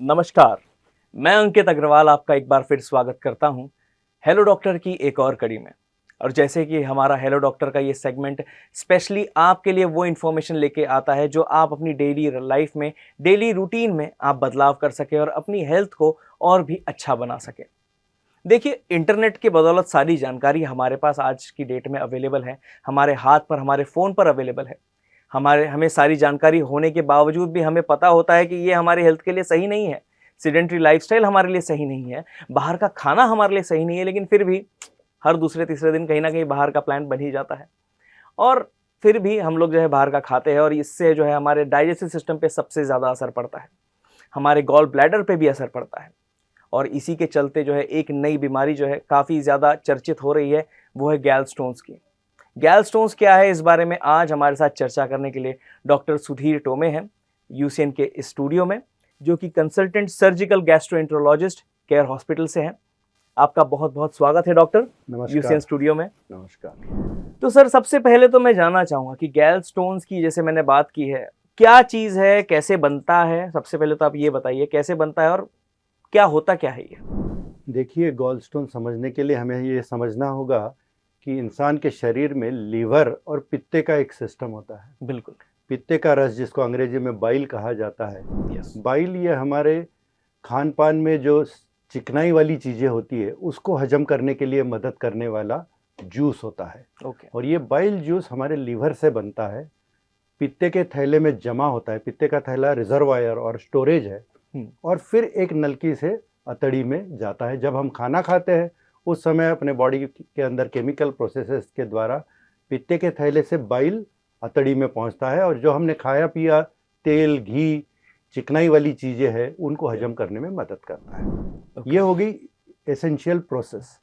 नमस्कार, मैं अंकित अग्रवाल आपका एक बार फिर स्वागत करता हूं हेलो डॉक्टर की एक और कड़ी में। और जैसे कि हमारा हेलो डॉक्टर का ये सेगमेंट स्पेशली आपके लिए वो इन्फॉर्मेशन लेके आता है जो आप अपनी डेली लाइफ में, डेली रूटीन में आप बदलाव कर सकें और अपनी हेल्थ को और भी अच्छा बना सकें। देखिए, इंटरनेट की बदौलत सारी जानकारी हमारे पास आज की डेट में अवेलेबल है, हमारे हाथ पर, हमारे फ़ोन पर अवेलेबल है। हमें सारी जानकारी होने के बावजूद भी हमें पता होता है कि ये हमारी हेल्थ के लिए सही नहीं है। सेडेंटरी लाइफ़स्टाइल हमारे लिए सही नहीं है, बाहर का खाना हमारे लिए सही नहीं है, लेकिन फिर भी हर दूसरे-तीसरे दिन कहीं न कहीं बाहर का प्लान बन ही जाता है। और फिर भी हम लोग जो है बाहर का खाते हैं और इससे जो है हमारे डाइजेस्टिव सिस्टम पे सबसे ज़्यादा असर पड़ता है। हमारे गॉल ब्लैडर पे भी असर पड़ता है। और इसी के चलते जो है एक नई बीमारी जो है काफ़ी ज़्यादा चर्चित हो रही है, वो है गैलस्टोन्स की। गैलस्टोन्स क्या है, इस बारे में आज हमारे साथ चर्चा करने के लिए डॉक्टर सुधीर टोमे हैं यूसीएन के स्टूडियो में, जो कि consultant surgical gastroenterologist care hospital से हैं। आपका बहुत बहुत स्वागत है डॉक्टर यूसीएन स्टूडियो में। नमस्कार। तो सर, सबसे पहले तो मैं जानना चाहूँगा कि गैलस्टोन्स की जैसे मैंने बात की है, क्या चीज़ है, कैसे बनता है? सबसे पहले तो आप ये बताइए कैसे बनता है और क्या होता क्या है ये? देखिए, गॉलस्टोन समझने के लिए हमें ये समझना होगा कि इंसान के शरीर में लीवर और पित्ते का एक सिस्टम होता है। बिल्कुल। पित्ते का रस, जिसको अंग्रेजी में बाइल कहा जाता है। यस। बाइल ये हमारे खान पान में जो चिकनाई वाली चीज़ें होती है उसको हजम करने के लिए मदद करने वाला जूस होता है। ओके। और ये बाइल जूस हमारे लीवर से बनता है, पित्ते के थैले में जमा होता है। पित्ते का थैला रिजर्वायर और स्टोरेज है, और फिर एक नलकी से अतड़ी में जाता है। जब हम खाना खाते हैं उस समय अपने बॉडी के अंदर केमिकल प्रोसेसेस के द्वारा पित्ते के थैले से बाइल अतड़ी में पहुंचता है, और जो हमने खाया पिया तेल, घी, चिकनाई वाली चीज़ें हैं उनको हजम करने में मदद करता है। ये हो गई एसेंशियल प्रोसेस।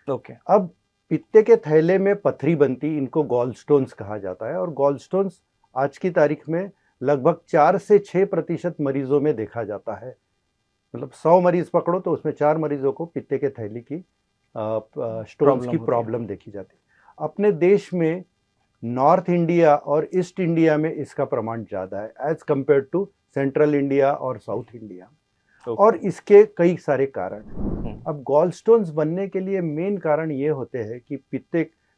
ओके। अब पित्ते के थैले में पथरी बनती, इनको गॉलस्टोन्स कहा जाता है। और गॉलस्टोन्स आज की तारीख में लगभग 4 से 6% मरीजों में देखा जाता है। मतलब 100 मरीज पकड़ो तो उसमें 4 मरीजों को पित्ते के थैली की स्टोन्स की प्रॉब्लम देखी जाती है। अपने देश में नॉर्थ इंडिया और ईस्ट इंडिया में इसका प्रमाण ज़्यादा है as compare to central India और साउथ इंडिया। और इसके कई सारे कारण हैं। अब गॉलस्टोन्स बनने के लिए मेन कारण ये होते हैं कि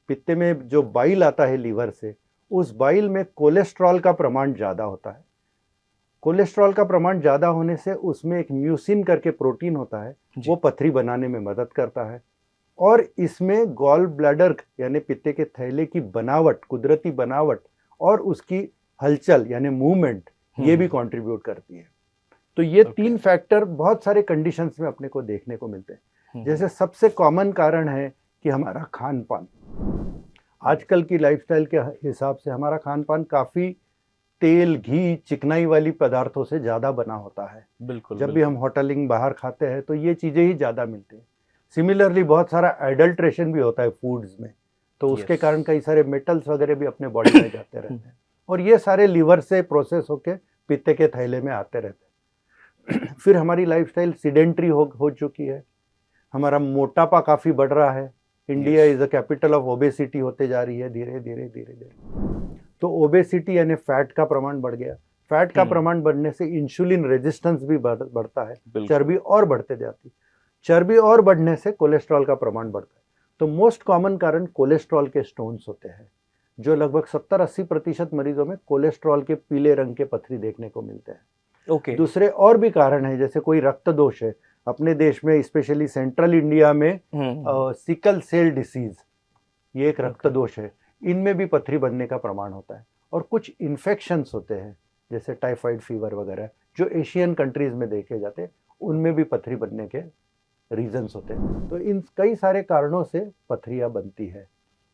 पित्ते में जो बाइल आता है लीवर से, उस बाइल में कोलेस्ट्रॉल का प्रमाण ज़्यादा होता है। कोलेस्ट्रॉल का प्रमाण ज़्यादा होने से उसमें एक म्यूसिन करके प्रोटीन होता है, वो पथरी बनाने में मदद करता है। और इसमें गॉल ब्लैडर यानी पित्ते के थैले की बनावट, कुदरती बनावट और उसकी हलचल यानी मूवमेंट, ये भी कंट्रीब्यूट करती है। तो ये 3 फैक्टर बहुत सारे कंडीशंस में अपने को देखने को मिलते हैं। जैसे सबसे कॉमन कारण है कि हमारा खान पान। आजकल की लाइफस्टाइल के हिसाब से हमारा खान पान काफ़ी तेल, घी, चिकनाई वाली पदार्थों से ज़्यादा बना होता है। बिल्कुल। जब भी हम होटलिंग बाहर खाते हैं तो ये चीज़ें ही ज़्यादा मिलती हैं। सिमिलरली बहुत सारा एडल्ट्रेशन भी होता है फूड्स में, तो उसके कारण कई सारे मेटल्स वगैरह भी अपने बॉडी में जाते रहते हैं, और ये सारे लीवर से प्रोसेस होके पित्ते के थैले में आते रहते हैं। फिर हमारी लाइफस्टाइल सीडेंट्री हो चुकी है। हमारा मोटापा काफ़ी बढ़ रहा है। India is the capital of obesity होते जा रही है धीरे धीरे। तो ओबेसिटी यानी फैट का प्रमाण बढ़ गया। फैट का प्रमाण बढ़ने से इंसुलिन रेजिस्टेंस भी बढ़ता है, चर्बी और बढ़ते जाती। चर्बी और बढ़ने से कोलेस्ट्रॉल का प्रमाण बढ़ता है। तो मोस्ट कॉमन कारण कोलेस्ट्रॉल के स्टोन्स होते हैं, जो लगभग 70-80% मरीजों में कोलेस्ट्रॉल के पीले रंग के पथरी देखने को मिलते हैं। दूसरे और भी कारण है, जैसे कोई रक्त दोष है। अपने देश में स्पेशली सेंट्रल इंडिया में सिकल सेल डिसीज, ये एक रक्त दोष है, इनमें भी पथरी बनने का प्रमाण होता है। और कुछ इन्फेक्शंस होते हैं जैसे टाइफाइड फीवर वगैरह, जो एशियन कंट्रीज में देखे जाते हैं, उनमें भी पथरी बनने के रीजंस होते हैं। तो इन कई सारे कारणों से पथरियाँ बनती है।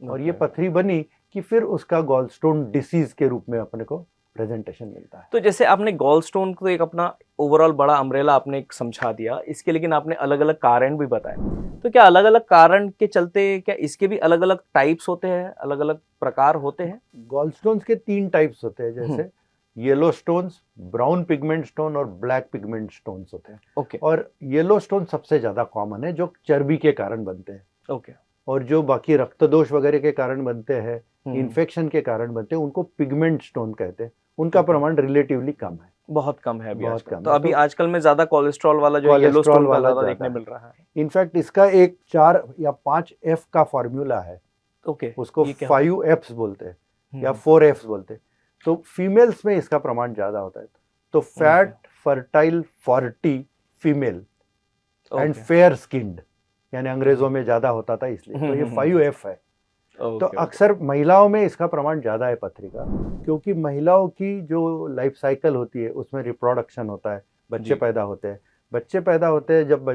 और ये पथरी बनी कि फिर उसका गॉलस्टोन डिसीज के रूप में अपने को प्रेजेंटेशन मिलता है। तो जैसे आपने गॉलस्टोन को एक अपना ओवरऑल बड़ा अम्ब्रेला आपने एक समझा दिया इसके, लेकिन आपने अलग अलग कारण भी बताए। तो क्या अलग अलग कारण के चलते क्या इसके भी अलग अलग टाइप्स होते हैं, अलग अलग प्रकार होते हैं? गॉलस्टोन्स के 3 टाइप्स होते हैं, जैसे yellow stones, brown pigment stone और ब्लैक पिगमेंट स्टोन्स होते हैं। और येलो स्टोन सबसे ज़्यादा कॉमन है, जो चर्बी के कारण बनते हैं। और जो बाकी रक्त दोष वगैरह के कारण बनते हैं, इन्फेक्शन के कारण बनते हैं, उनको पिगमेंट स्टोन कहते हैं। उनका प्रमाण रिलेटिवली कम है, बहुत कम है अभी बहुत आजकल। कम तो है। अभी तो आजकल में ज्यादा कोलेस्ट्रॉल वाला जो येलो कोलेस्ट्रॉल स्टोन वाला ज्यादा देखने ज्यादा मिल रहा है। इनफैक्ट इसका एक 4 या 5 एफ का फॉर्मूला है, ओके, उसको ये क्या होता है? 5 एफ्स बोलते हैं या 4 एफ्स बोलते हैं। तो फीमेल्स में इसका प्रमाण ज्यादा होता है। तो fat, fertile, 40 female and fair skinned, यानी अंग्रेजों में ज्यादा होता था इसलिए, तो ये 5 एफ है। तो अक्सर महिलाओं में इसका प्रमाण ज़्यादा है पथरी का, क्योंकि महिलाओं की जो लाइफ साइकिल होती है उसमें रिप्रोडक्शन होता है, बच्चे पैदा होते हैं। बच्चे पैदा होते हैं, जब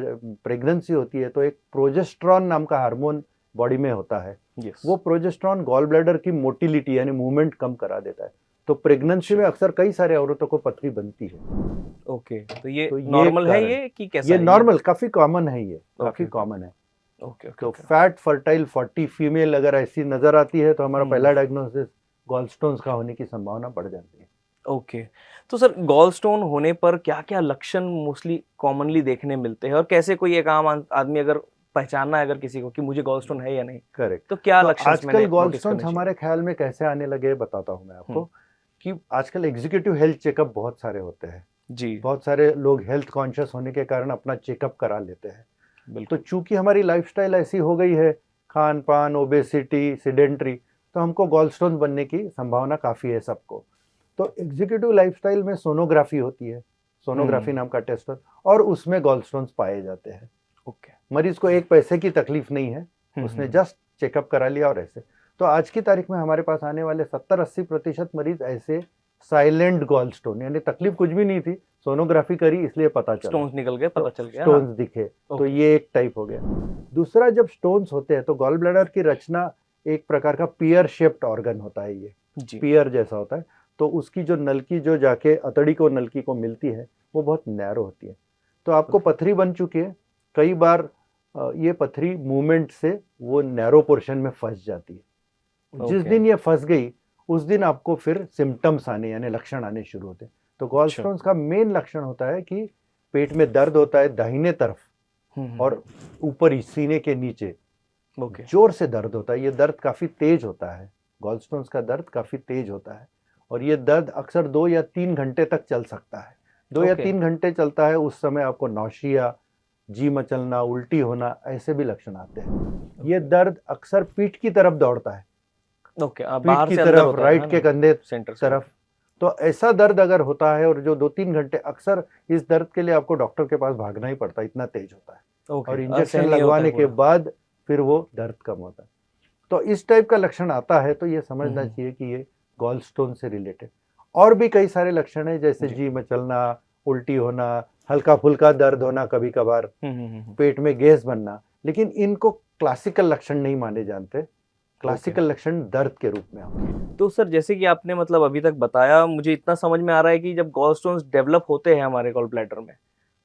प्रेगनेंसी होती है तो एक प्रोजेस्टेरॉन नाम का हार्मोन बॉडी में होता है। वो प्रोजेस्टेरॉन गॉल ब्लैडर की मोटिलिटी यानी मूवमेंट कम करा देता है। तो प्रेगनेंसी में अक्सर कई सारे औरतों को पथरी बनती है। ओके, तो ये नॉर्मल है ये कि कैसा ये है? नॉर्मल, काफी कॉमन है, ये काफी कॉमन है। तो फैट, फर्टाइल, 40 फीमेल अगर ऐसी नजर आती है तो हमारा पहला डायग्नोसिस गॉलस्टोन्स का होने की संभावना बढ़ जाती है। ओके, तो सर गॉल स्टोन होने पर क्या क्या लक्षण मोस्टली कॉमनली देखने मिलते हैं, और कैसे कोई एक आम आदमी अगर पहचानना है अगर किसी को कि मुझे गॉल स्टोन है या नहीं? करेक्ट। तो क्या लक्षण आजकल गॉल स्टोन्स हमारे ख्याल में कैसे आने लगे बताता हूँ मैं आपको, कि आजकल एग्जीक्यूटिव हेल्थ चेकअप बहुत सारे होते हैं जी। बहुत सारे लोग हेल्थ कॉन्शियस होने के कारण अपना चेकअप करा लेते हैं। तो चूंकि हमारी लाइफस्टाइल ऐसी हो गई है, खान पान, ओबेसिटी, सिडेंट्री, तो हमको गॉलस्टोन बनने की संभावना काफ़ी है सबको। तो एग्जीक्यूटिव लाइफस्टाइल में सोनोग्राफी होती है, सोनोग्राफी नाम का टेस्ट, और उसमें गॉलस्टोन्स पाए जाते हैं। ओके, मरीज को एक पैसे की तकलीफ नहीं है, उसने जस्ट चेकअप करा लिया और ऐसे। तो आज की तारीख में हमारे पास आने वाले 70-80% मरीज ऐसे साइलेंट गॉलस्टोन, यानी तकलीफ कुछ भी नहीं थी, सोनोग्राफी करी इसलिए पता चला, स्टोन्स निकल गए, पता चल गया, स्टोन्स दिखे। तो ये एक टाइप हो गया। दूसरा, जब स्टोन्स होते हैं तो गॉल ब्लैडर की रचना एक प्रकार का पियर शेप्ड ऑर्गन होता है, ये पियर जैसा होता है। तो उसकी जो नलकी जो जाके अतड़ी को नलकी को मिलती है वो बहुत नैरो होती है। तो आपको पथरी बन चुकी है, कई बार ये पथरी मूवमेंट से वो नैरो पोर्शन में फंस जाती है। जिस दिन ये फंस गई उस दिन आपको फिर सिम्टम्स आने यानी लक्षण आने शुरू होते हैं। तो गॉलस्टोन्स का मेन लक्षण होता है कि पेट में दर्द होता है दाहिने तरफ और ऊपर सीने के नीचे जोर से दर्द होता है। ये दर्द काफी तेज होता है, गॉलस्टोन्स का दर्द काफी तेज होता है, और ये दर्द अक्सर 2 या 3 घंटे तक चल सकता है। 2 या 3 घंटे चलता है, उस समय आपको नौशिया, जी मचलना, उल्टी होना, ऐसे भी लक्षण आते हैं। ये दर्द अक्सर पीठ की तरफ दौड़ता है, पीठ की तरफ, राइट के कंधे तरफ। तो ऐसा दर्द अगर होता है और जो 2-3 घंटे, अक्सर इस दर्द के लिए आपको डॉक्टर के पास भागना ही पड़ता है, इतना तेज होता है। और इंजेक्शन लगवाने के बाद फिर वो दर्द कम होता है। तो इस टाइप का लक्षण आता है तो ये समझना चाहिए कि ये गॉलस्टोन से रिलेटेड। और भी कई सारे लक्षण है, जैसे जी मचलना, उल्टी होना, हल्का फुल्का दर्द होना, कभी कभार पेट में गैस बनना, लेकिन इनको क्लासिकल लक्षण नहीं माने जाते। क्लासिकल लक्षण दर्द के रूप में होते हैं। तो सर जैसे कि आपने मतलब अभी तक बताया, मुझे इतना समझ में आ रहा है कि जब गॉलस्टोन्स डेवलप होते हैं हमारे गॉल ब्लैडर में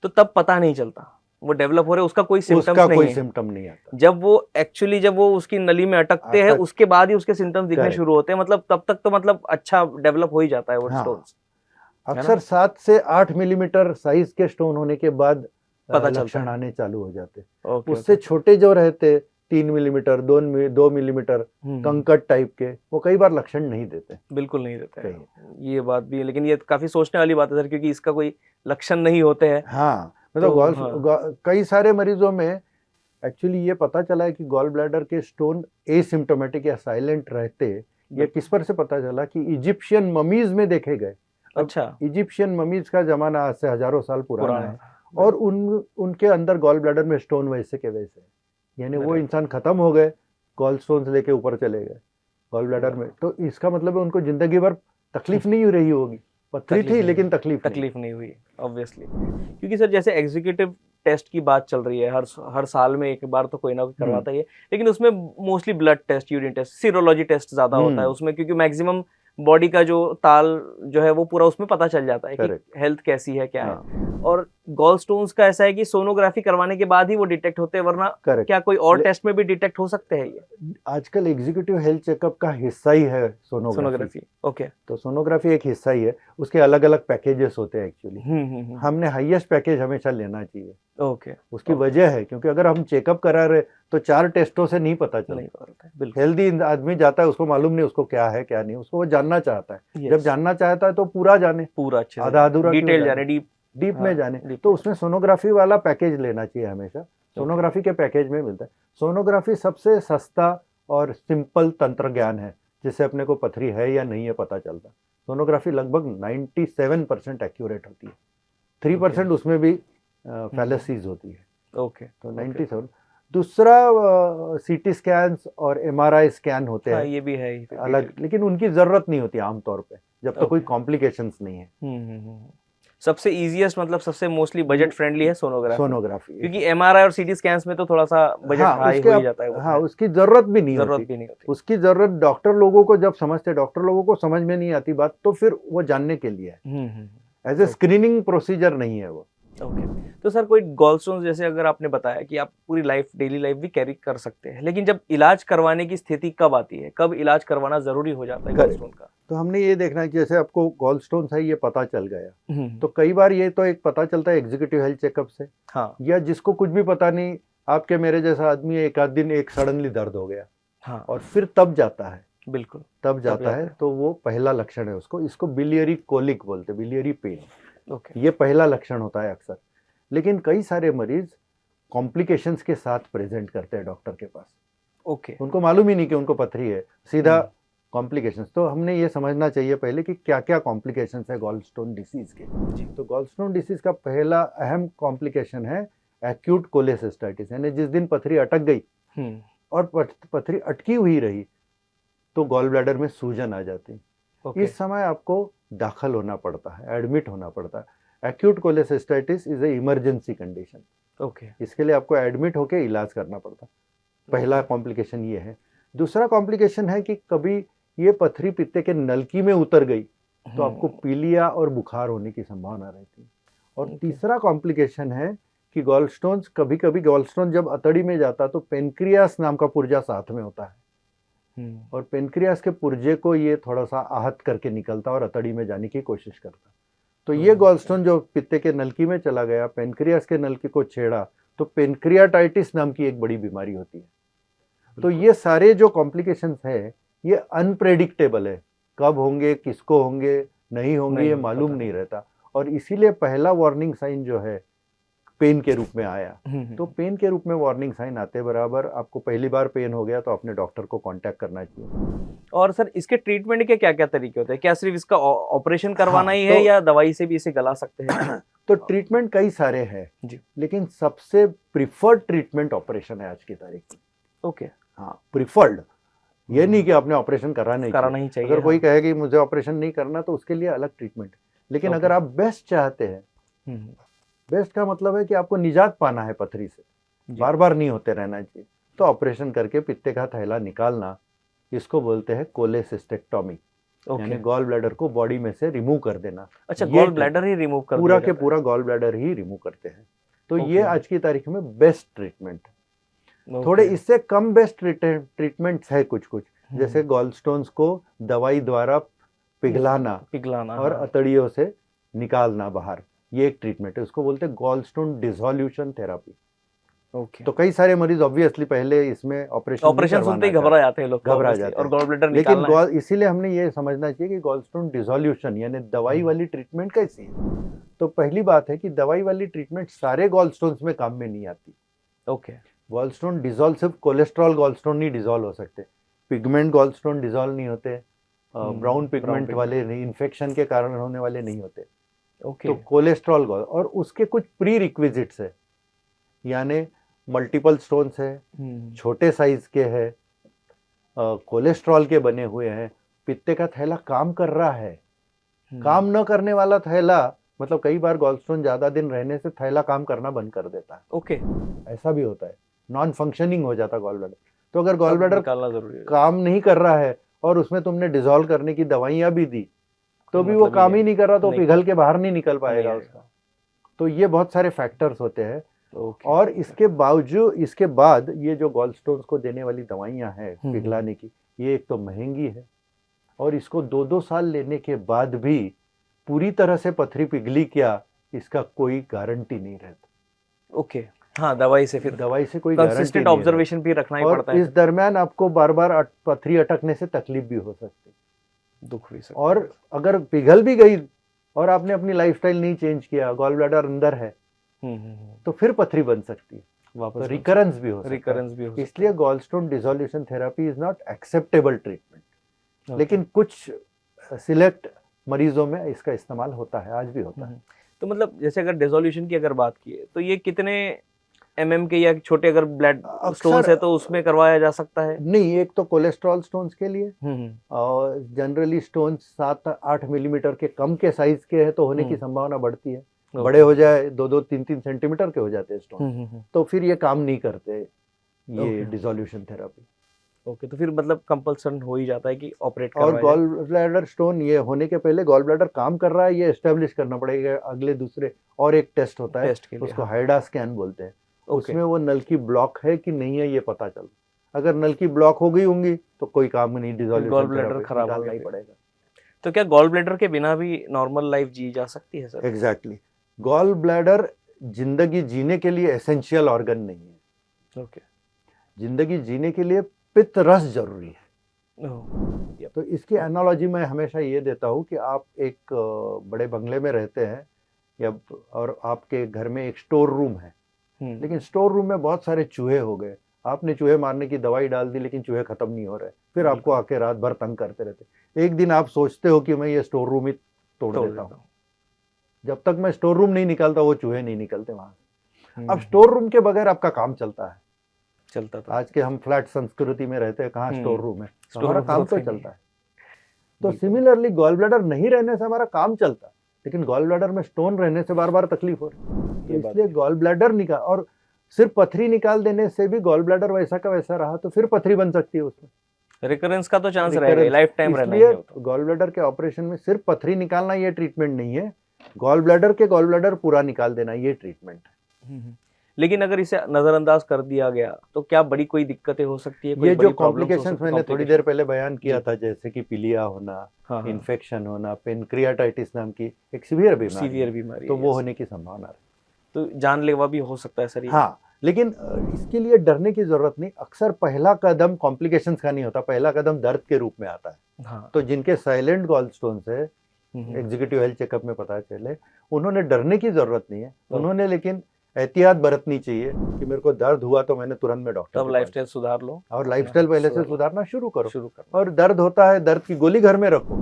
तो तब पता नहीं चलता वो डेवलप हो रहे, उसका कोई सिम्टम्स नहीं आता। जब वो उसकी नली में अटकते हैं उसके बाद ही उसके सिम्टम्स दिखने शुरू होते हैं। मतलब तब तक तो मतलब अच्छा डेवलप हो ही जाता है वो स्टोन्स। अक्सर 7 से 8 मिलीमीटर साइज के स्टोन होने के बाद लक्षण आने चालू हो जाते। उससे छोटे जो रहते 3 मिलीमीटर, 2 मिलीमीटर, कंकड़ टाइप के, वो कई बार लक्षण नहीं देते, बिल्कुल नहीं देते। ये बात भी है, लेकिन ये काफी सोचने वाली बात है सर, क्योंकि इसका कोई लक्षण नहीं होते हैं। हाँ, मतलब कई सारे मरीजों में एक्चुअली ये पता चला है कि गॉल ब्लैडर के स्टोन एसिम्प्टोमेटिक या साइलेंट रहते। ये किस पर से पता चला कि इजिप्शियन ममीज में देखे गए। अच्छा, इजिप्शियन ममीज का जमाना आज से हजारों साल पुराना है, और उनके अंदर गॉल ब्लैडर में स्टोन वैसे के वैसे, यानी वो इंसान खत्म हो गए, गॉल स्टोन्स लेके ऊपर चले गए गॉल ब्लैडर में। तो इसका मतलब है उनको जिंदगी भर तकलीफ नहीं हो रही होगी, पथरी थी लेकिन तकलीफ नहीं हुई ऑब्वियसली। क्योंकि सर जैसे एग्जीक्यूटिव टेस्ट की बात चल रही है, हर साल में एक बार तो कोई ना कोई करवाता ही है, लेकिन उसमें mostly blood test, urine test, serology test ज्यादा होता है उसमें, क्योंकि मैक्सिमम बॉडी का जो ताल जो है वो पूरा उसमें पता चल जाता है कि हेल्थ कैसी है, क्या है। और गॉल स्टोन्स का ऐसा है कि सोनोग्राफी करवाने के बाद ही वो डिटेक्ट होते हैं, वरना करेक्ट। क्या कोई और टेस्ट में भी डिटेक्ट हो सकते हैं ये? आजकल एग्जीक्यूटिव हेल्थ चेकअप का हिस्सा ही है सोनोग्राफी। Sonography, okay. तो सोनोग्राफी एक हिस्सा ही है, उसके अलग अलग पैकेजेस होते हैं एक्चुअली। हमने हाईएस्ट पैकेज हमेशा लेना चाहिए। ओके। उसकी वजह है क्योंकि अगर हम चेकअप करा रहे तो 4 टेस्टों से नहीं पता चलता। बिल्कुल। हेल्दी आदमी जाता है, उसको मालूम नहीं उसको क्या है क्या नहीं, उसको वो जानना चाहता है। Yes. जब जानना चाहता है तो पूरा जाने, पूरा अच्छे से आधा अधूरा डिटेल जाने, डीप में हाँ, जाने। deep तो में उसमें सोनोग्राफी वाला पैकेज लेना चाहिए हमेशा। सोनोग्राफी के पैकेज में मिलता है। सोनोग्राफी सबसे सस्ता और सिंपल तंत्र ज्ञान है जिससे अपने को पथरी है या नहीं है पता चलता। सोनोग्राफी लगभग 97% एक्यूरेट होती है, 3% उसमें भी फैलेसीज होती है। ओके। तो 97। दूसरा सीटी स्कैन्स और एमआरआई स्कैन होते हैं, ये भी है अलग, लेकिन उनकी जरूरत नहीं होती आमतौर पे जब तक कोई कॉम्प्लिकेशंस नहीं है। सबसे इजीएस्ट मतलब सबसे मोस्टली बजट फ्रेंडली है सोनोग्राफी, क्योंकि एमआरआई और सीटी स्कैन्स में तो थोड़ा सा बजट हाई हो ही जाता है। हाँ, उसकी जरूरत भी नहीं होती। उसकी जरूरत डॉक्टर लोगों को जब समझते, डॉक्टर लोगों को समझ में नहीं आती बात तो फिर वो जानने के लिए है। एज ए स्क्रीनिंग प्रोसीजर नहीं है वो। ओके। तो सर कोई गॉलस्टोन्स जैसे अगर आपने बताया कि आप पूरी लाइफ, डेली लाइफ भी कैरी कर सकते हैं, लेकिन जब इलाज करवाने की स्थिति कब आती है, कब इलाज करवाना जरूरी हो जाता है गॉलस्टोन का? तो हमने ये देखना है कि जैसे आपको गॉलस्टोन्स है ये पता चल गया, तो कई बार ये तो एक पता चलता है एग्जीक्यूटिव हेल्थ चेकअप से। हाँ। या जिसको कुछ भी पता नहीं, आपके मेरे जैसा आदमी एक आध दिन एक सडनली दर्द हो गया, हाँ, और फिर तब जाता है। बिल्कुल तब जाता है तो वो पहला लक्षण है उसको, इसको बिलियरी कोलिक बोलते, बिलियरी पेन। ओके। ये पहला लक्षण होता है अक्सर। लेकिन कई सारे मरीज कॉम्प्लिकेशंस के साथ प्रेजेंट करते हैं डॉक्टर के पास। ओके। उनको मालूम ही नहीं कि उनको पथरी है, सीधा कॉम्प्लिकेशंस। तो हमने ये समझना चाहिए पहले कि क्या क्या कॉम्प्लिकेशंस है गॉलस्टोन डिसीज के। तो गॉलस्टोन डिसीज का पहला अहम कॉम्प्लिकेशन है एक्यूट कोलेसिस्टाइटिस, यानी जिस दिन पथरी अटक गई और पथरी अटकी हुई रही तो गॉल ब्लैडर में सूजन आ जाती। इस समय आपको दाखिल होना पड़ता है, एडमिट होना पड़ता है। Acute cholecystitis is a emergency condition. Okay. इसके लिए आपको एडमिट होकर इलाज करना पड़ता है। पहला कॉम्प्लिकेशन ये है। दूसरा कॉम्प्लिकेशन है कि कभी ये पथरी पित्ते के नलकी में उतर गई तो आपको पीलिया और बुखार होने की संभावना रहती है। और तीसरा कॉम्प्लिकेशन है कि गॉलस्टोन्स, कभी कभी गॉलस्टोन जब अतड़ी में जाता तो पेनक्रियास नाम का पुर्जा साथ में होता है, और पेनक्रियास के पुर्जे को ये थोड़ा सा आहत करके निकलता और अतड़ी में जाने की कोशिश करता। तो ये गॉलस्टोन जो पित्ते के नलकी में चला गया, पेनक्रियास के नलकी को छेड़ा, तो पेनक्रियाटाइटिस नाम की एक बड़ी बीमारी होती है। तो ये सारे जो कॉम्प्लिकेशंस है ये अनप्रेडिक्टेबल है, कब होंगे, किसको होंगे, नहीं होंगे, ये मालूम नहीं रहता। और इसीलिए पहला वार्निंग साइन जो है पेन के रूप में आया। तो पेन के रूप में वार्निंग साइन आते बराबर आपको पहली बार पेन हो गया तो अपने डॉक्टर को कांटेक्ट करना चाहिए। और सर इसके ट्रीटमेंट के क्या क्या तरीके होते हैं? क्या सिर्फ इसका ऑपरेशन करवाना ही है या दवाई से भी इसे गला सकते हैं? तो ट्रीटमेंट कई सारे हैं जी, लेकिन सबसे प्रिफर्ड ट्रीटमेंट ऑपरेशन है आज की तारीख में। ओके। हाँ, प्रिफर्ड, ये नहीं कि आपने ऑपरेशन कराना ही चाहिए। अगर कोई कहे कि मुझे ऑपरेशन नहीं करना तो उसके लिए अलग ट्रीटमेंट। लेकिन अगर आप बेस्ट चाहते हैं, बेस्ट का मतलब है कि आपको निजात पाना है पथरी से, बार बार नहीं होते रहना चाहिए, तो ऑपरेशन करके पित्ते का थैला निकालना, इसको बोलते हैं कोलेसिस्टेक्टोमी। यानी गॉल ब्लैडर को बॉडी में से रिमूव कर देना। अच्छा, गॉल ब्लैडर ही रिमूव कर पूरा के पूरा गॉल ब्लैडर ही रिमूव करते हैं। तो ये आज की तारीख में बेस्ट ट्रीटमेंट है। थोड़े इससे कम बेस्ट ट्रीटमेंट्स है कुछ कुछ, जैसे गॉलस्टोन्स को दवाई द्वारा पिघलाना और अतड़ियों से निकालना बाहर, ये एक ट्रीटमेंट है। उसको बोलते हैं गॉलस्टोन डिसोल्यूशन थेरेपी। ओके। तो कई सारे मरीज ऑब्वियसली पहले इसमें ऑपरेशन सुनते ही घबरा जाते हैं, घबरा जाते हैं और गॉल ब्लैडर निकालना है। लेकिन इसीलिए हमने ये समझना चाहिए कि गॉलस्टोन डिसोल्यूशन यानी दवाई वाली ट्रीटमेंट कैसी है। तो पहली बात है कि दवाई वाली ट्रीटमेंट सारे गॉलस्टोन्स में काम में नहीं आती। ओके। गॉलस्टोन डिसॉल्व, सिर्फ कोलेस्ट्रॉल गॉलस्टोन नहीं डिसॉल्व हो सकते, पिगमेंट गॉलस्टोन डिसॉल्व नहीं होते, ब्राउन पिगमेंट वाले नहीं, इन्फेक्शन के कारण होने वाले नहीं होते। तो कोलेस्ट्रॉल गॉल, और उसके कुछ प्री रिक्विजिट्स है, यानी मल्टीपल स्टोन्स है, छोटे साइज के है, कोलेस्ट्रॉल के बने हुए हैं, पित्ते का थैला काम कर रहा है। काम न करने वाला थैला, मतलब कई बार गॉलस्टोन ज्यादा दिन रहने से थैला काम करना बंद कर देता है। ओके। ऐसा भी होता है, नॉन फंक्शनिंग हो जाता गॉल ब्लैडर। तो अगर गॉल ब्लैडर काम नहीं कर रहा है और उसमें तुमने डिसॉल्व करने की दवाइयां भी दी तो भी वो काम ही नहीं कर रहा, तो पिघल के बाहर नहीं निकल पाएगा उसका। तो ये बहुत सारे फैक्टर्स होते हैं। ओके। और इसके बाद ये जो गॉल स्टोन्स को देने वाली दवाइयाँ हैं पिघलाने की, ये एक तो महंगी है, और इसको 2-2 साल लेने के बाद भी पूरी तरह से पथरी पिघली क्या, इसका कोई गारंटी नहीं रहता। ओके, हाँ, दवाई से कोई गारंटी कंसिस्टेंट नहीं ऑब्जर्वेशन भी रखना ही और पड़ता है। इस दरमियान आपको बार बार पथरी अटकने से तकलीफ भी हो सकती है, दुख भी सकता और अगर पिघल भी गई और आपने अपनी लाइफस्टाइल नहीं चेंज किया, गॉल ब्लैडर अंदर है, तो फिर पथरी बन सकती है, वापस तो रिकरेंस भी हो सकता रिकरेंस भी हो है। सकता इसलिए gallstone dissolution therapy is not acceptable treatment, लेकिन कुछ सिलेक्ट मरीजों में इसका इस्तेमाल होता है, आज भी होता है। तो मतलब जैसे अगर डिसोल्यूशन की अगर बात की है, तो ये कितने के या छोटे अगर ब्लड स्टोन्स है तो उसमें करवाया जा सकता है? नहीं, एक तो कोलेस्ट्रॉल स्टोन्स के लिए, और जनरली स्टोन्स 7-8 मिलीमीटर के कम के साइज के है तो होने की संभावना बढ़ती है। बड़े हो जाए 2-2, 3-3 सेंटीमीटर के हो जाते हैं स्टोन, तो फिर ये काम नहीं करते ये डिसोल्यूशन थेरेपी। ओके, तो फिर मतलब कंपल्सन हो ही जाता है कि ऑपरेट और करवाया गॉल ब्लैडर स्टोन ये होने के पहले गॉल ब्लैडर काम कर रहा है ये एस्टेब्लिश करना पड़ेगा। अगले दूसरे और एक टेस्ट होता है, टेस्ट के लिए, उसको हाइडा स्कैन बोलते हैं। उसमें वो नल की ब्लॉक है कि नहीं है ये पता चल, अगर नल की ब्लॉक हो गई होंगी तो कोई काम नहीं, डिसोल्यूशन गॉल ब्लैडर खराब निकालना ही पड़ेगा। तो क्या गॉल ब्लैडर के बिना भी नॉर्मल लाइफ जी जा सकती है सर? एग्जैक्टली, गॉल ब्लैडर जिंदगी जीने के लिए एसेंशियल ऑर्गन नहीं है। ओके, जिंदगी जीने के लिए पित्त रस जरूरी है। यप। तो इसकी एनालॉजी मैं हमेशा ये देता हूँ कि आप एक बड़े बंगले में रहते हैं या और आपके घर में एक स्टोर रूम है, लेकिन स्टोर रूम में बहुत सारे चूहे हो गए, आपने चूहे मारने की दवाई डाल दी लेकिन चूहे खत्म नहीं हो रहे, फिर आपको आके रात भर तंग करते रहते। एक दिन आप सोचते हो कि मैं ये स्टोर रूम ही तोड़ देता हूँ, जब तक मैं स्टोर रूम नहीं निकालता वो चूहे नहीं निकलते वहां। अब स्टोर रूम के बगैर आपका काम चलता है, चलता था। आज के हम फ्लैट संस्कृति में रहते हैं, कहाँ स्टोर रूम है, तो हमारा काम तो चलता है। तो सिमिलरली गॉल ब्लैडर नहीं रहने से हमारा काम चलता है, लेकिन गॉल ब्लैडर में स्टोन रहने से बार बार तकलीफ हो रही है। तो इसलिए गॉल ब्लैडर निकाल, और सिर्फ पथरी निकाल देने से भी गॉल ब्लैडर वैसा का वैसा रहा तो फिर पथरी बन सकती है, उसमें रिकरेंस का तो चांस रहेगा, लाइफ टाइम रहना है। गॉल ब्लैडर के ऑपरेशन में सिर्फ पथरी निकालना ये ट्रीटमेंट नहीं है, गॉल ब्लैडर पूरा निकाल देना ये ट्रीटमेंट है। लेकिन अगर इसे नजरअंदाज कर दिया गया तो क्या बड़ी कोई दिक्कतें हो सकती है? ये जो कॉम्प्लिकेशंस मैंने थोड़ी देर पहले बयान किया था, जैसे कि पीलिया होना, इन्फेक्शन होना, पेनक्रियाटाइटिस नाम की एक सीवियर बीमारी, तो वो होने की संभावना है, तो जानलेवा भी हो सकता है सर। हाँ, लेकिन इसके लिए डरने की जरूरत नहीं। अक्सर पहला कदम कॉम्प्लिकेशंस का नहीं होता, पहला कदम दर्द के रूप में आता है। हाँ। तो जिनके साइलेंट गॉल स्टोन्स है, एग्जीक्यूटिव हेल्थ चेकअप में पता चले, उन्होंने डरने की जरूरत नहीं है, उन्होंने लेकिन एहतियात बरतनी चाहिए कि मेरे को दर्द हुआ तो मैंने तुरंत में डॉक्टर, तब लाइफस्टाइल सुधार लो, और लाइफस्टाइल पहले से सुधारना शुरू करो। और दर्द होता है, दर्द की गोली घर में रखो,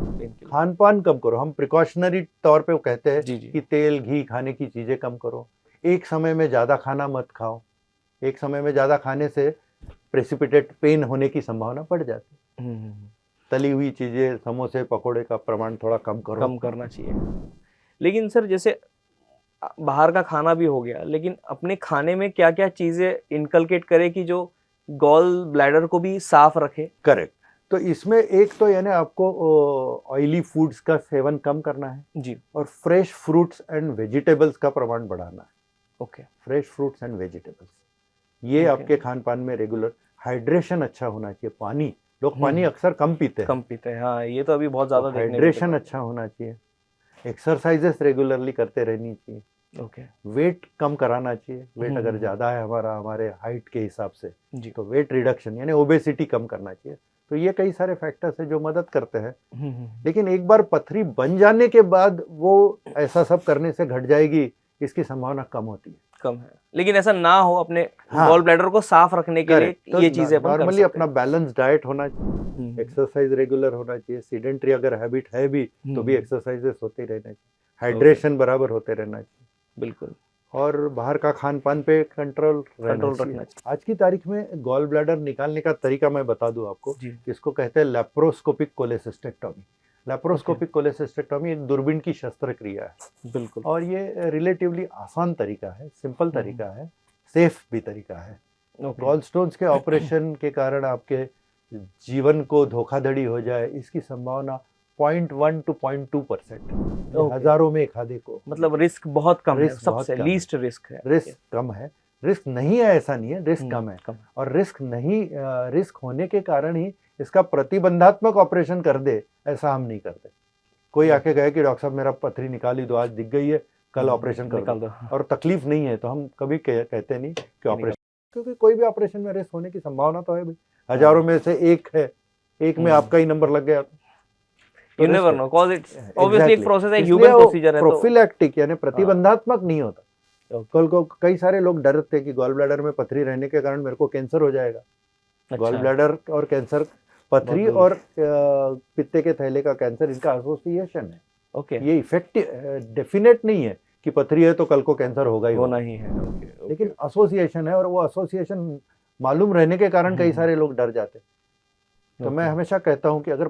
खान पान कम करो। हम प्रिकॉशनरी तौर पे कहते हैं कि तेल घी खाने की चीजें कम करो, एक समय में ज्यादा खाना मत खाओ, एक समय में ज्यादा खाने से प्रेसिपिटेट पेन होने की संभावना बढ़ जाती है। तली हुई चीजें, समोसे पकोड़े का प्रमाण थोड़ा कम करना चाहिए। लेकिन सर जैसे बाहर का खाना भी हो गया, लेकिन अपने खाने में क्या क्या चीजें इनकलकेट करें कि जो गॉल ब्लैडर को भी साफ रखे? करेक्ट, तो इसमें एक तो यानी आपको ऑयली फूड्स का सेवन कम करना है जी, और फ्रेश फ्रूट्स एंड वेजिटेबल्स का प्रमाण बढ़ाना है। Okay, fresh fruits and vegetables ये आपके खान पान में रेगुलर। हाइड्रेशन अच्छा होना चाहिए, पानी, लोग पानी अक्सर कम पीते हैं। हाँ, ये तो अभी बहुत ज्यादा हाइड्रेशन अच्छा होना चाहिए, एक्सरसाइजेस रेगुलरली करते रहनी चाहिए। ओके, वेट कम कराना चाहिए, वेट अगर ज्यादा है हमारे हाइट के हिसाब से तो वेट रिडक्शन यानी ओबेसिटी कम करना चाहिए। तो ये कई सारे फैक्टर्स है जो मदद करते हैं। लेकिन एक बार पथरी बन जाने के बाद वो ऐसा सब करने से घट जाएगी, इसकी संभावना कम होती है, कम है। लेकिन ऐसा ना हो, अपने गॉल ब्लैडर को साफ रखने के लिए तो ये चीजें नॉर्मली अपना बैलेंस डाइट होना चाहिए, एक्सरसाइज रेगुलर होना चाहिए, सीडेंट्री अगर हैबिट है भी तो भी एक्सरसाइजेस होते रहना चाहिए, हाइड्रेशन बराबर होते रहना चाहिए, बिल्कुल, और बाहर का खान पान पे कंट्रोल रखना चाहिए। आज की तारीख में गॉल ब्लैडर निकालने का तरीका मैं बता दूं आपको, इसको कहते हैं लेप्रोस्कोपिक कोलेसिस्टेक्टोमी। लेप्रोस्कोपिक कोलेसिस्टेक्टोमी एक दूरबीन की शस्त्रक्रिया है, बिल्कुल, और ये रिलेटिवली आसान तरीका है, सिंपल तरीका है, सेफ भी तरीका है। गॉल स्टोन्स के ऑपरेशन के कारण आपके जीवन को धोखाधड़ी हो जाए इसकी संभावना 0.1 to 0.2%, Okay. हजारों में एक आधे को। मतलब रिस्क बहुत कम है, रिस्क बहुत सबसे कम लीस्ट रिस्क है। रिस्क कम है, रिस्क नहीं है ऐसा नहीं है, रिस्क कम है। कम। और रिस्क होने के कारण ही इसका प्रतिबंधात्मक ऑपरेशन कर दे, ऐसा हम नहीं करते। कोई आके कहे कि डॉक्टर साहब मेरा पथरी निकाली दो, आज दिख गई है, कल ऑपरेशन कर निकाल दो, दो। और तकलीफ नहीं है, तो हम कभी कहते नहीं कि ऑपरेशन, क्योंकि कोई भी ऑपरेशन में रिस्क होने की संभावना तो है भाई। हजारों में से एक है, एक में आपका ही नंबर लग गया तो You never know, cause it's obviously एक प्रोसेस है, ह्यूमन प्रोसीजर है, तो प्रोफिलैक्टिक यानी प्रतिबंधात्मक नहीं होता। कल को कई सारे लोग डरते कि गॉल ब्लैडर में पथरी रहने के कारण मेरे को कैंसर हो जाएगा। गॉल ब्लैडर और कैंसर, पथरी और पित्ते के थैले का कैंसर, इनका एसोसिएशन है। ओके, ये इफेक्टिव डेफिनेट नहीं है कि पथरी है तो कल को कैंसर होगा ही होना ही है। लेकिन एसोसिएशन है, और वो एसोसिएशन मालूम रहने के कारण कई सारे लोग डर जाते। तो मैं हमेशा कहता हूं कि अगर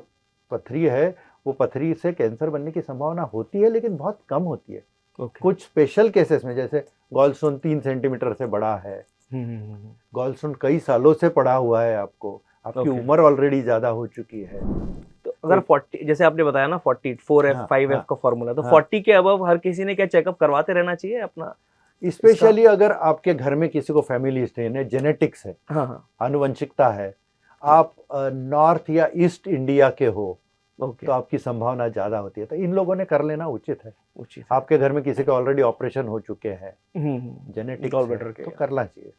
पथरी है, वो पथरी से कैंसर बनने की संभावना होती है, लेकिन बहुत कम होती है। कुछ स्पेशल केसेस में, जैसे गॉलस्टोन 3 सेंटीमीटर से बड़ा है, गॉलस्टोन कई सालों से पड़ा हुआ है, आपकी उम्र ऑलरेडी ज्यादा हो चुकी है, तो अगर 40, जैसे आपने बताया ना 40 4F 5F का फॉर्मूला, तो 40 के अबव हर किसी ने क्या चेकअप करवाते रहना चाहिए अपना? स्पेशली अगर आपके घर में किसी को फैमिली हिस्ट्री है, जेनेटिक्स है, आनुवंशिकता है, आप नॉर्थ या ईस्ट इंडिया के हो, तो आपकी संभावना ज्यादा होती है, तो इन लोगों ने कर लेना उचित है। आपके घर में किसी का ऑलरेडी ऑपरेशन हो चुके हैं, जेनेटिक्स है, तो करना चाहिए,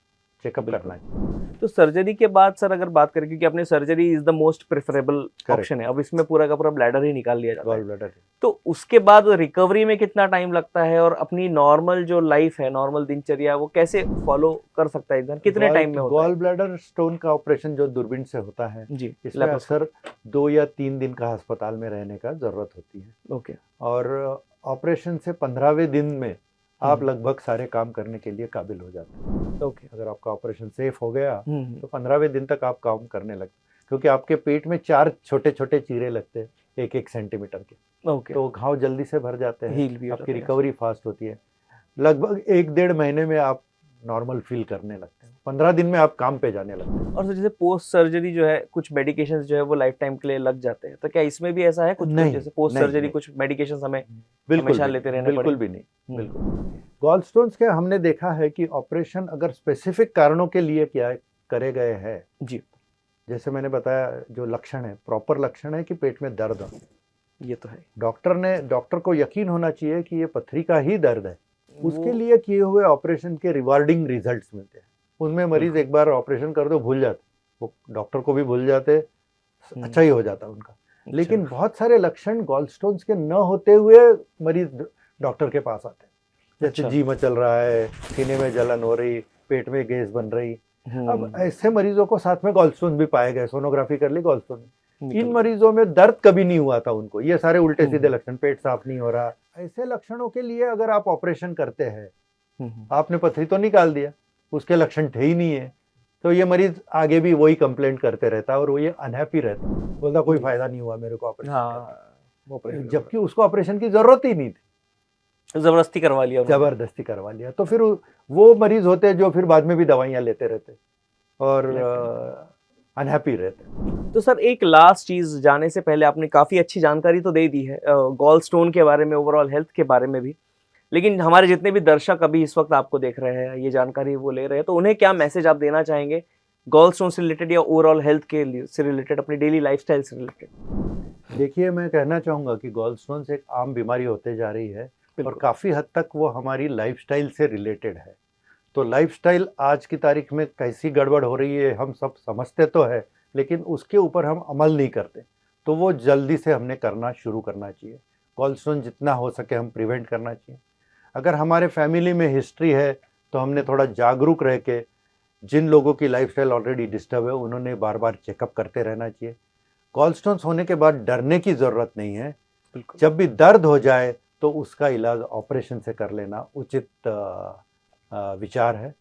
चेकअप करना चाहिए। तो सर्जरी के बाद सर अगर बात करें, क्योंकि अपने surgery is the most preferable option है, अब इसमें पूरा का पूरा ब्लैडर ही निकाल लिया जाता है, ब्लैडर, तो उसके बाद रिकवरी में कितना टाइम लगता है, और अपनी नॉर्मल जो लाइफ है, नॉर्मल दिनचर्या, वो कैसे फॉलो कर सकता है इंसान, कितने टाइम में होता है? गॉल ब्लैडर स्टोन का ऑपरेशन जो दूरबीन से होता है जी, इसमें अक्सर 2 या 3 दिन का अस्पताल में रहने का जरूरत होती है। ओके, और ऑपरेशन से 15वें दिन में आप लगभग सारे काम करने के लिए काबिल हो जाते हैं। ओके, अगर आपका ऑपरेशन सेफ हो गया तो 15वें दिन तक आप काम करने लगते, क्योंकि आपके पेट में 4 छोटे छोटे चीरे लगते हैं 1-1 सेंटीमीटर के। ओके, तो घाव जल्दी से भर जाते हैं, हील भी आपकी रिकवरी फास्ट होती है। लगभग 1-1.5 महीने में आप नॉर्मल फील करने लगते हैं, 15 दिन में आप काम पे जाने लगते हैं। और जैसे पोस्ट सर्जरी जो है, कुछ मेडिकेशन जो है वो लाइफ टाइम के लिए लग जाते हैं, तो क्या इसमें भी ऐसा है कुछ? नहीं, जैसे पोस्ट सर्जरी कुछ मेडिकेशन हमें बिल्कुल हमेशा लेते रहने पड़े? बिल्कुल भी नहीं, बिल्कुल। गॉलस्टोन्स के हमने देखा है कि ऑपरेशन अगर स्पेसिफिक कारणों के लिए किया करे गए हैं जी, जैसे मैंने बताया, जो लक्षण है, प्रॉपर लक्षण है कि पेट में दर्द हो, ये तो है। डॉक्टर को यकीन होना चाहिए कि ये पथरी का ही दर्द है, उसके लिए किए हुए ऑपरेशन के रिवार्डिंग रिजल्ट्स मिलते हैं। उनमें मरीज एक बार ऑपरेशन कर दो भूल जाते, वो डॉक्टर को भी भूल जाते, अच्छा ही हो जाता उनका। लेकिन बहुत सारे लक्षण गॉलस्टोन्स के न होते हुए मरीज डॉक्टर के पास आते हैं, जैसे जी मचल रहा है, सीने में जलन हो रही, पेट में गैस बन रही। अब ऐसे मरीजों को साथ में गॉलस्टोन भी पाए गए, सोनोग्राफी कर ली, गॉलस्टोन। इन मरीजों में दर्द कभी नहीं हुआ था उनको, ये सारे उल्टे सीधे लक्षण, पेट साफ नहीं हो रहा, ऐसे लक्षणों के लिए अगर आप ऑपरेशन करते हैं, आपने पथरी तो निकाल दिया, उसके लक्षण थे ही नहीं है, तो ये मरीज आगे भी वही कंप्लेंट करते रहता और वो ये अनहैप्पी रहता, बोलता कोई फायदा नहीं हुआ मेरे को ऑपरेशन, जबकि उसको ऑपरेशन की जरूरत ही नहीं थी, जबरदस्ती करवा लिया। तो फिर वो मरीज होते जो फिर बाद में भी दवाइयां लेते रहते और अनहैप्पी रहते। तो सर एक लास्ट चीज जाने से पहले, आपने काफी अच्छी जानकारी तो दे दी है गॉल स्टोन के बारे में, ओवरऑल हेल्थ के बारे में भी, लेकिन हमारे जितने भी दर्शक अभी इस वक्त आपको देख रहे हैं, ये जानकारी वो ले रहे हैं, तो उन्हें क्या मैसेज आप देना चाहेंगे गॉल स्टोन से रिलेटेड या ओवरऑल हेल्थ के से रिलेटेड, अपनी डेली लाइफस्टाइल से रिलेटेड? देखिए, मैं कहना चाहूँगा कि गॉल स्टोन एक आम बीमारी होते जा रही है और काफ़ी हद तक वो हमारी लाइफस्टाइल से रिलेटेड है। तो लाइफस्टाइल आज की तारीख में कैसी गड़बड़ हो रही है हम सब समझते तो है, लेकिन उसके ऊपर हम अमल नहीं करते, तो वो जल्दी से हमने करना शुरू करना चाहिए। गॉल स्टोन जितना हो सके हम प्रिवेंट करना चाहिए। अगर हमारे फैमिली में हिस्ट्री है तो हमने थोड़ा जागरूक रह के, जिन लोगों की लाइफस्टाइल ऑलरेडी डिस्टर्ब है उन्होंने बार बार चेकअप करते रहना चाहिए। गॉल स्टोन्स होने के बाद डरने की ज़रूरत नहीं है, जब भी दर्द हो जाए तो उसका इलाज ऑपरेशन से कर लेना उचित विचार है।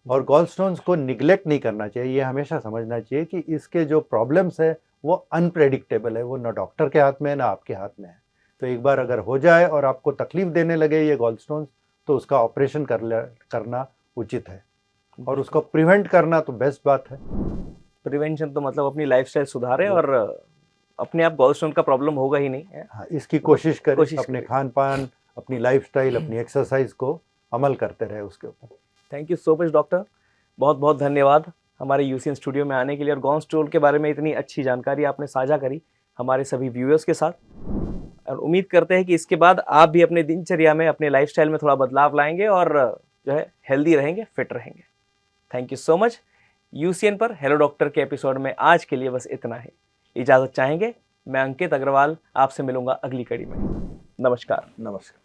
और गॉल स्टोन्स को निगलेक्ट नहीं करना चाहिए, ये हमेशा समझना चाहिए कि इसके जो प्रॉब्लम्स है वो अनप्रेडिक्टेबल है, वो ना डॉक्टर के हाथ में है ना आपके हाथ में है। तो एक बार अगर हो जाए और आपको तकलीफ देने लगे ये गॉल स्टोन्स, तो उसका ऑपरेशन करना उचित है, और उसको प्रिवेंट करना तो बेस्ट बात है। प्रिवेंशन तो मतलब अपनी लाइफस्टाइल सुधारें और अपने आप गॉल स्टोन का प्रॉब्लम होगा ही नहीं है। हाँ, इसकी कोशिश करें, कोशिश अपने करें। खान पान, अपनी लाइफस्टाइल, अपनी एक्सरसाइज को अमल करते रहे उसके ऊपर। Thank you so much doctor, बहुत बहुत धन्यवाद हमारे यूसीएन स्टूडियो में आने के लिए और गॉल स्टोन के बारे में इतनी अच्छी जानकारी आपने साझा करी हमारे सभी व्यूअर्स के साथ। और उम्मीद करते हैं कि इसके बाद आप भी अपने दिनचर्या में, अपने लाइफस्टाइल में थोड़ा बदलाव लाएंगे और जो है हेल्दी रहेंगे, फिट रहेंगे। Thank you so much. UCN पर हेलो डॉक्टर के एपिसोड में आज के लिए बस इतना ही। इजाज़त चाहेंगे, मैं अंकित अग्रवाल आपसे मिलूंगा अगली कड़ी में। नमस्कार। नमस्कार।